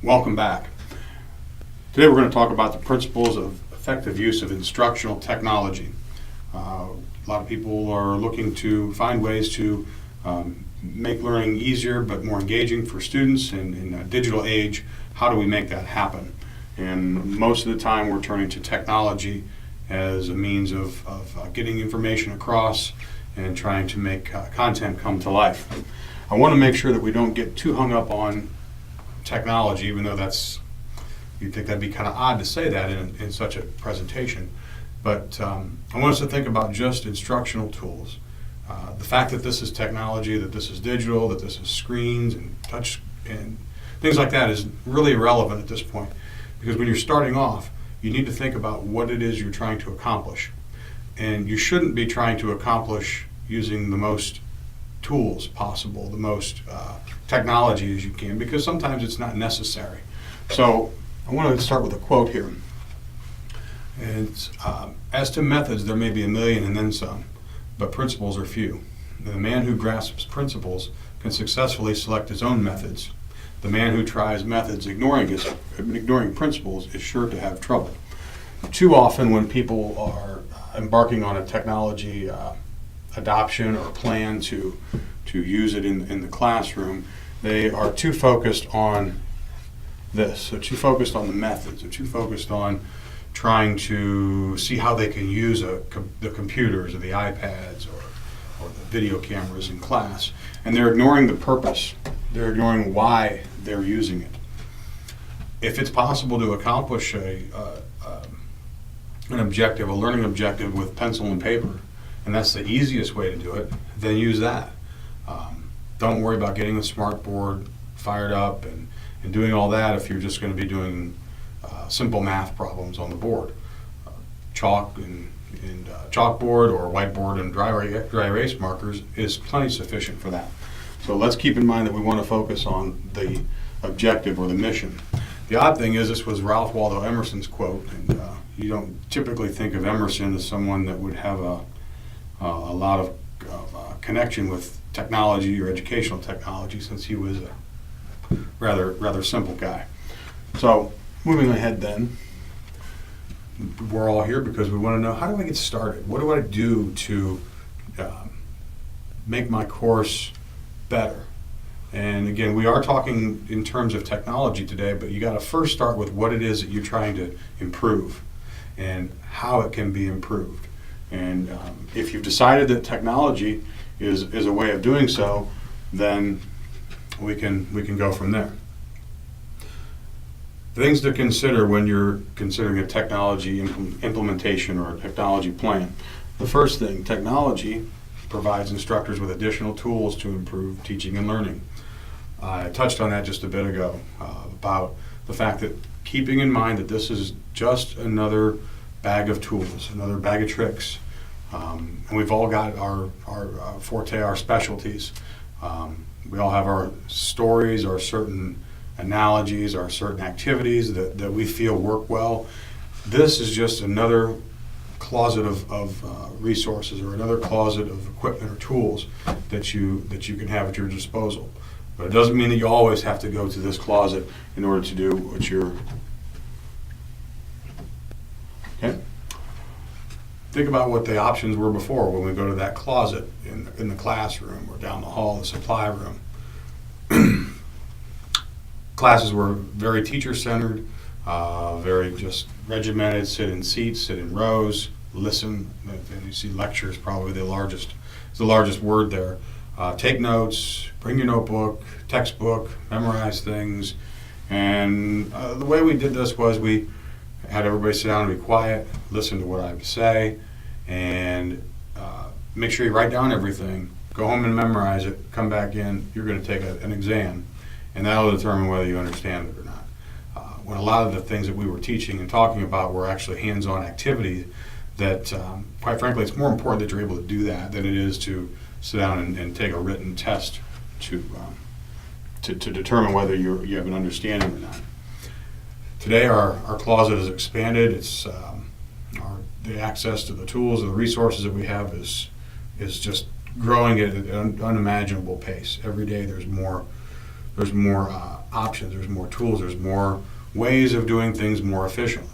Welcome back. Today we're going to talk about the principles of effective use of instructional technology. A lot of people are looking to find ways to make learning easier but more engaging for students in a digital age. How do we make that happen? And most of the time we're turning to technology as a means of getting information across and trying to make content come to life. I want to make sure that we don't get too hung up on technology, even though you'd think that'd be kind of odd to say that in such a presentation. But I want us to think about just instructional tools. The fact that this is technology, that this is digital, that this is screens and touch and things like that is really irrelevant at this point. Because when you're starting off, you need to think about what it is you're trying to accomplish. And you shouldn't be trying to accomplish using the most tools possible, the most technology as you can, because sometimes it's not necessary. So I want to start with a quote here. And it's, as to methods, there may be a million and then some, but principles are few. The man who grasps principles can successfully select his own methods. The man who tries methods ignoring principles is sure to have trouble. Too often when people are embarking on a technology adoption or plan to use it in the classroom, they are too focused on this. They're too focused on the methods. They're too focused on trying to see how they can use the computers or the iPads or the video cameras in class. And they're ignoring the purpose. They're ignoring why they're using it. If it's possible to accomplish an objective, a learning objective with pencil and paper, and that's the easiest way to do it, then use that. Don't worry about getting the smart board fired up and doing all that if you're just going to be doing simple math problems on the board. Chalk and chalkboard or whiteboard and dry erase markers is plenty sufficient for that. So let's keep in mind that we want to focus on the objective or the mission. The odd thing is this was Ralph Waldo Emerson's quote, and you don't typically think of Emerson as someone that would have a lot of connection with technology or educational technology, since he was a rather simple guy. So moving ahead then, we're all here because we want to know, how do I get started? What do I do to make my course better? And again, we are talking in terms of technology today, but you got to first start with what it is that you're trying to improve and how it can be improved. And if you've decided that technology is a way of doing so, then we can go from there. Things to consider when you're considering a technology implementation or a technology plan. The first thing, technology provides instructors with additional tools to improve teaching and learning. I touched on that just a bit ago about the fact that keeping in mind that this is just another bag of tools, another bag of tricks. And we've all got our forte, our specialties. We all have our stories, our certain analogies, our certain activities that we feel work well. This is just another closet of resources or another closet of equipment or tools that you can have at your disposal. But it doesn't mean that you always have to go to this closet in order to do what you're. Okay? Think about what the options were before when we go to that closet in the classroom or down the hall, the supply room. Classes were very teacher-centered, very just regimented, sit in seats, sit in rows, listen, and you see lecture is probably the largest word there. Take notes, bring your notebook, textbook, memorize things. And the way we did this was we had everybody sit down and be quiet, listen to what I say, and make sure you write down everything. Go home and memorize it, come back in, you're going to take an exam, and that'll determine whether you understand it or not. When a lot of the things that we were teaching and talking about were actually hands-on activities that, quite frankly, it's more important that you're able to do that than it is to sit down and take a written test to determine whether you have an understanding or not. Today our closet is expanded. It's the access to the tools and the resources that we have is just growing at an unimaginable pace. Every day there's more options, there's more tools, there's more ways of doing things more efficiently.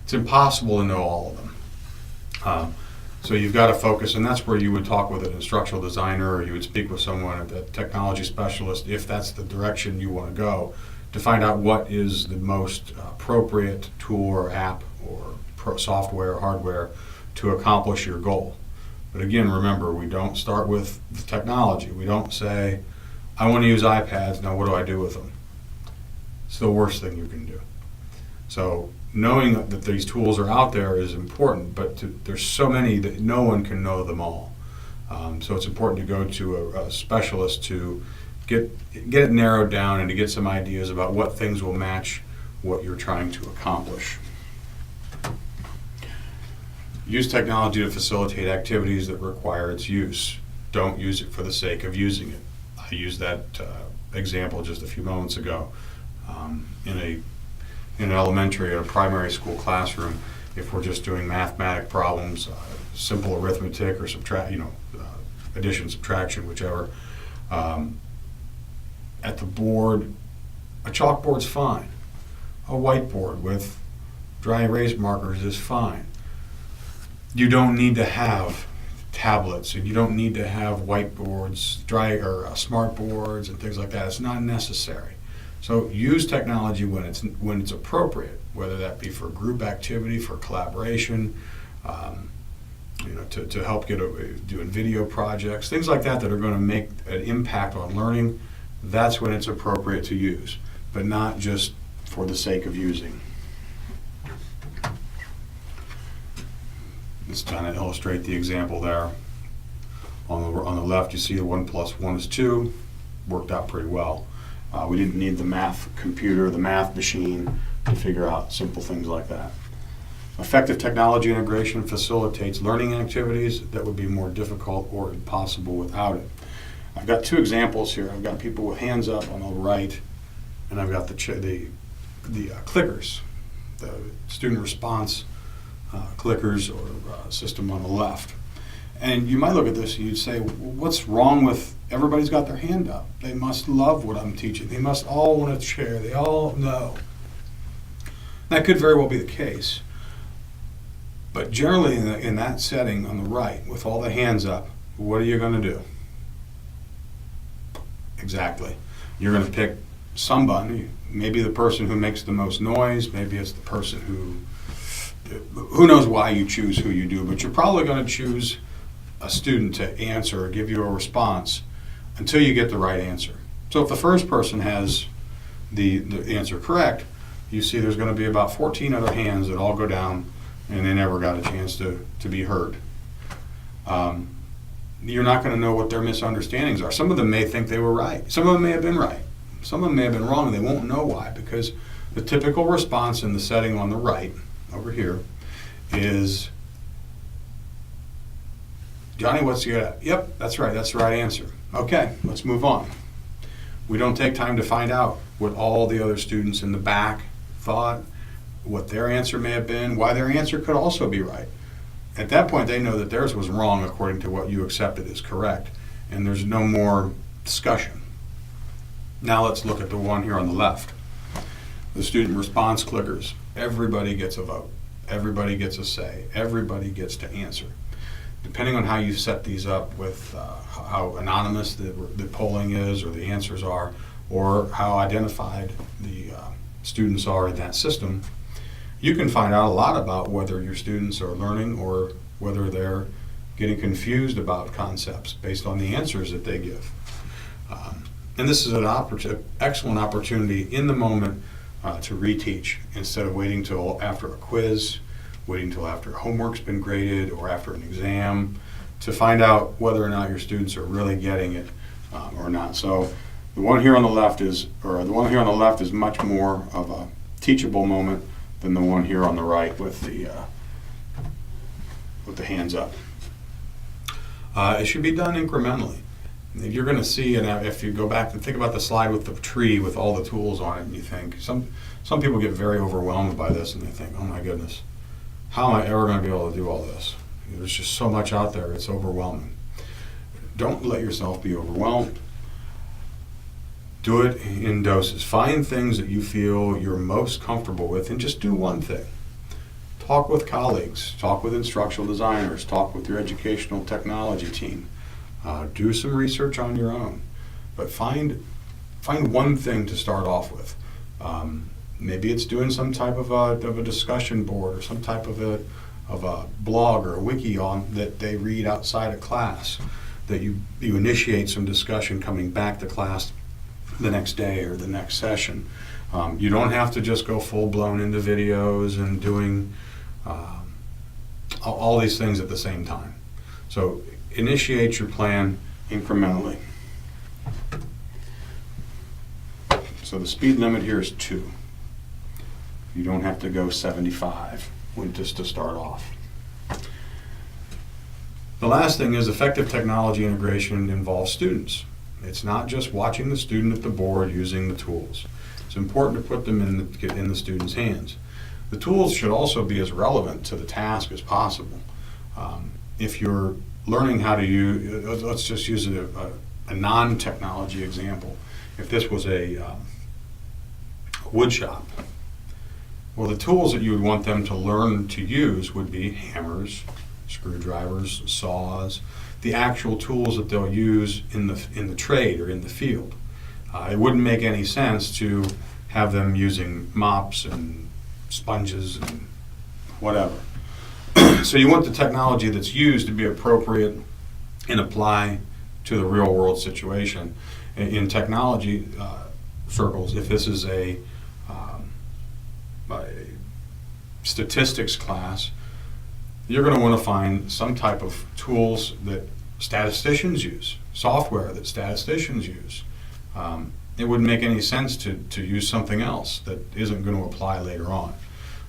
It's impossible to know all of them. So you've got to focus, and that's where you would talk with an instructional designer, or you would speak with someone, a technology specialist, if that's the direction you want to go, to find out what is the most appropriate tool or app or software or hardware to accomplish your goal. But again, remember, we don't start with the technology. We don't say, I want to use iPads, now what do I do with them? It's the worst thing you can do. So knowing that these tools are out there is important, but there's so many that no one can know them all. So it's important to go to a specialist to get it narrowed down and to get some ideas about what things will match what you're trying to accomplish. Use technology to facilitate activities that require its use. Don't use it for the sake of using it. I used that example just a few moments ago. In an elementary or a primary school classroom, if we're just doing mathematic problems, simple arithmetic or addition, subtraction, whichever, at the board, a chalkboard's fine. A whiteboard with dry erase markers is fine. You don't need to have tablets, and you don't need to have whiteboards, smart boards, and things like that. It's not necessary. So use technology when it's appropriate, whether that be for group activity, for collaboration, to help doing video projects, things like that are going to make an impact on learning. That's when it's appropriate to use, but not just for the sake of using. It's trying to illustrate the example there. On the left, you see the 1 + 1 is 2. Worked out pretty well. We didn't need the math computer, the math machine to figure out simple things like that. Effective technology integration facilitates learning activities that would be more difficult or impossible without it. I've got two examples here. I've got people with hands up on the right, and I've got the clickers, the student response clickers or system on the left. And you might look at this and you'd say, what's wrong with everybody's got their hand up? They must love what I'm teaching. They must all want to share. They all know. That could very well be the case. But generally in that setting on the right, with all the hands up, what are you going to do? Exactly. You're going to pick somebody, maybe the person who makes the most noise, maybe it's the person who knows why you choose who you do, but you're probably going to choose a student to answer or give you a response until you get the right answer. So if the first person has the answer correct, you see there's going to be about 14 other hands that all go down and they never got a chance to be heard. You're not going to know what their misunderstandings are. Some of them may think they were right. Some of them may have been right. Some of them may have been wrong, and they won't know why, because the typical response in the setting on the right, over here, is, Johnny, what's your, yep, that's right, that's the right answer. Okay, let's move on. We don't take time to find out what all the other students in the back thought, what their answer may have been, why their answer could also be right. At that point, they know that theirs was wrong according to what you accepted as correct, and there's no more discussion. Now let's look at the one here on the left. The student response clickers. Everybody gets a vote. Everybody gets a say. Everybody gets to answer. Depending on how you set these up with how anonymous the polling is or the answers are, or how identified the students are in that system, you can find out a lot about whether your students are learning or whether they're getting confused about concepts based on the answers that they give. And this is an excellent opportunity in the moment to reteach instead of waiting till after a quiz, waiting till after homework's been graded or after an exam to find out whether or not your students are really getting it or not. So the one here on the left is much more of a teachable moment than the one here on the right with the hands up. It should be done incrementally. You're going to see, and if you go back and think about the slide with the tree with all the tools on it, and you think, some people get very overwhelmed by this, and they think, oh my goodness, how am I ever going to be able to do all this? There's just so much out there, it's overwhelming. Don't let yourself be overwhelmed. Do it in doses. Find things that you feel you're most comfortable with and just do one thing. Talk with colleagues, talk with instructional designers, talk with your educational technology team. Do some research on your own, but find one thing to start off with. Maybe it's doing some type of a discussion board or some type of a blog or a wiki on that they read outside of class, that you initiate some discussion coming back to class the next day or the next session. You don't have to just go full-blown into videos and doing all these things at the same time. So initiate your plan incrementally. So the speed limit here is 2. You don't have to go 75 just to start off. The last thing is effective technology integration involves students. It's not just watching the student at the board using the tools. It's important to put them in the student's hands. The tools should also be as relevant to the task as possible. If you're learning how to use, let's just use a non-technology example. If this was a wood shop, well, the tools that you would want them to learn to use would be hammers, screwdrivers, saws, the actual tools that they'll use in the trade or in the field. It wouldn't make any sense to have them using mops and sponges and whatever. So you want the technology that's used to be appropriate and apply to the real world situation. In technology circles, if this is a statistics class, you're going to want to find some type of tools that statisticians use, software that statisticians use. It wouldn't make any sense to use something else that isn't going to apply later on.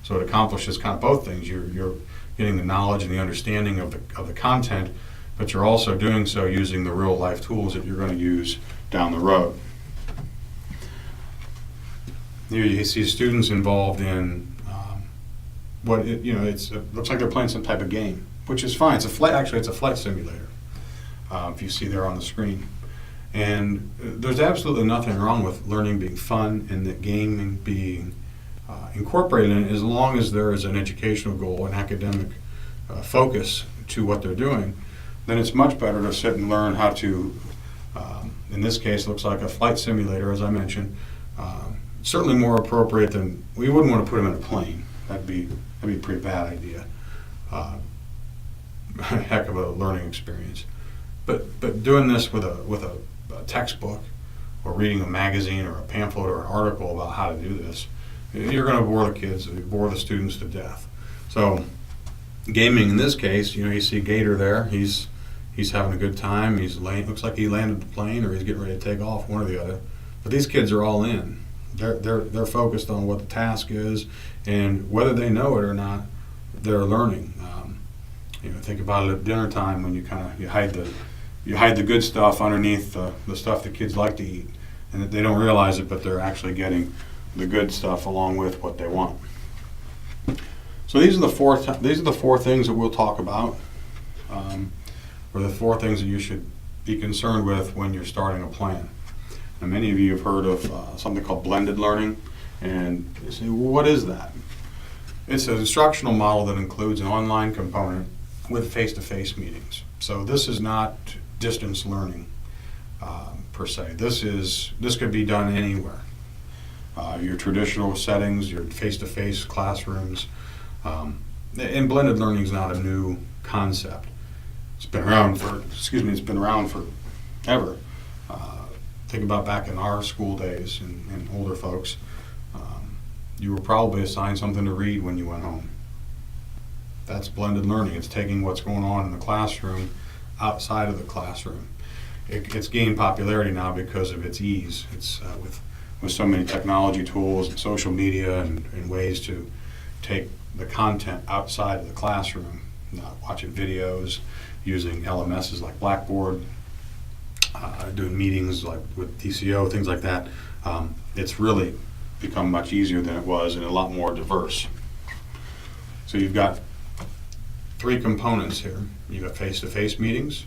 So it accomplishes kind of both things. You're getting the knowledge and the understanding of the content, but you're also doing so using the real life tools that you're going to use down the road. Here you see students involved in it looks like they're playing some type of game, which is fine. It's a flight simulator. If you see there on the screen. And there's absolutely nothing wrong with learning being fun and that gaming being incorporated in it, as long as there is an educational goal, an academic focus to what they're doing. Then it's much better to sit and learn how to, in this case, it looks like a flight simulator, as I mentioned. Certainly more appropriate than, we wouldn't want to put them in a plane. That'd be a pretty bad idea. Heck of a learning experience. But doing this with a textbook or reading a magazine or a pamphlet or an article about how to do this, you're going to bore the kids, bore the students to death. So gaming in this case, you see Gator there. He's having a good time. Looks like he landed the plane or he's getting ready to take off, one or the other. But these kids are all in. They're focused on what the task is, and whether they know it or not, they're learning. Think about it at dinner time when you hide the good stuff underneath the stuff that kids like to eat, and that they don't realize it, but they're actually getting the good stuff along with what they want. So these are the four things that we'll talk about, or the 4 things that you should be concerned with when you're starting a plan. Now, many of you have heard of something called blended learning, and you say, well, what is that? It's an instructional model that includes an online component with face-to-face meetings. So this is not distance learning per se. This could be done anywhere. Your traditional settings, your face-to-face classrooms, and blended learning is not a new concept. It's been around forever. Think about back in our school days and older folks, you were probably assigned something to read when you went home. That's blended learning. It's taking what's going on in the classroom outside of the classroom. It's gained popularity now because of its ease. It's with so many technology tools and social media and ways to take the content outside of the classroom, watching videos, using LMSs like Blackboard, doing meetings like with TCO, things like that. It's really become much easier than it was and a lot more diverse. So you've got 3 components here. You've got face-to-face meetings,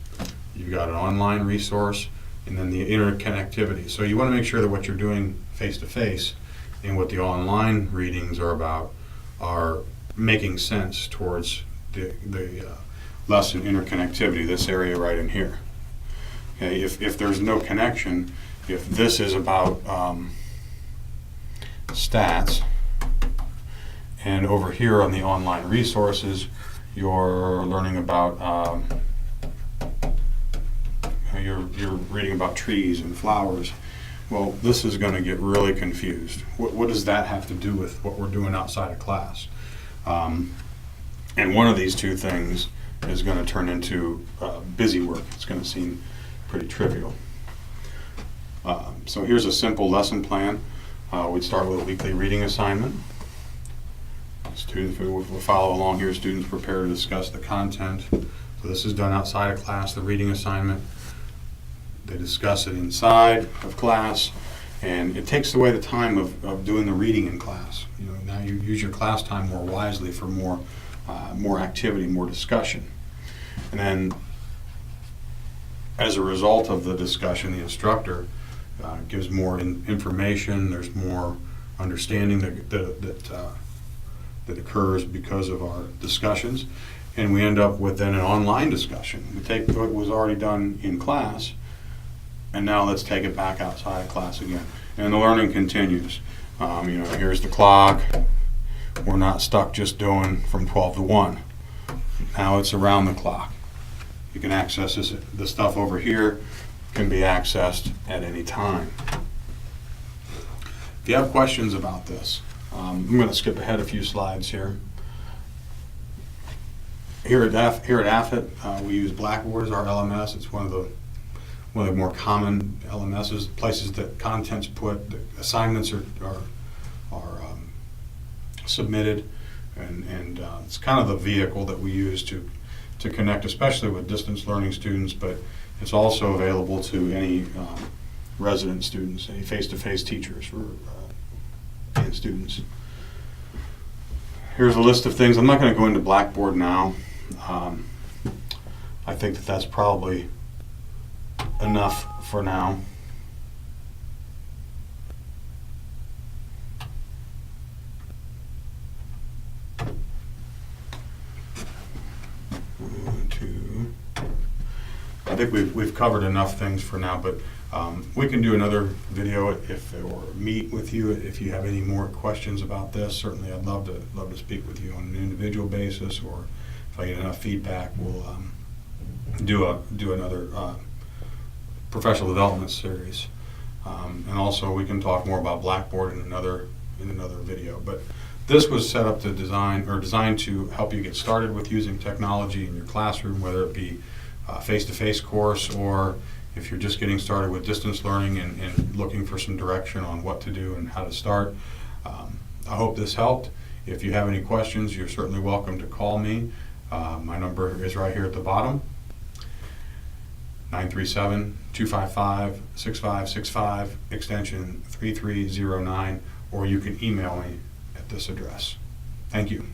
you've got an online resource, and then the interconnectivity. So you want to make sure that what you're doing face-to-face and what the online readings are about are making sense towards the lesson interconnectivity, this area right in here. Okay, if there's no connection, if this is about stats, and over here on the online resources, you're learning about, you're reading about trees and flowers. Well, this is going to get really confused. What does that have to do with what we're doing outside of class? And one of these two things is going to turn into busy work. It's going to seem pretty trivial. So here's a simple lesson plan. We'd start with a weekly reading assignment. Students will follow along here. Students prepare to discuss the content. So this is done outside of class, the reading assignment. They discuss it inside of class, and it takes away the time of doing the reading in class. You know, now you use your class time more wisely for more activity, more discussion. And then as a result of the discussion, the instructor gives more information. There's more understanding that occurs because of our discussions, and we end up with then an online discussion. We take what was already done in class, and now let's take it back outside of class again. And the learning continues. Here's the clock. We're not stuck just doing from 12 to 1. Now it's around the clock. You can access the stuff over here can be accessed at any time. If you have questions about this, I'm going to skip ahead a few slides here. Here at AFIT, we use Blackboard as our LMS. It's one of the more common LMSs, places that content's put, the assignments are submitted, and it's kind of the vehicle that we use to connect, especially with distance learning students, but it's also available to any resident students, any face-to-face teachers and students. Here's a list of things. I'm not going to go into Blackboard now. I think that's probably enough for now. I think we've covered enough things for now, but we can do another video or meet with you if you have any more questions about this. Certainly, I'd love to speak with you on an individual basis, or if I get enough feedback, we'll do another professional development series. And also, we can talk more about Blackboard in another video. But this was set up to designed to help you get started with using technology in your classroom, whether it be a face-to-face course, or if you're just getting started with distance learning and looking for some direction on what to do and how to start. I hope this helped. If you have any questions, you're certainly welcome to call me. My number is right here at the bottom, 937-255-6565, extension 3309, or you can email me at this address. Thank you.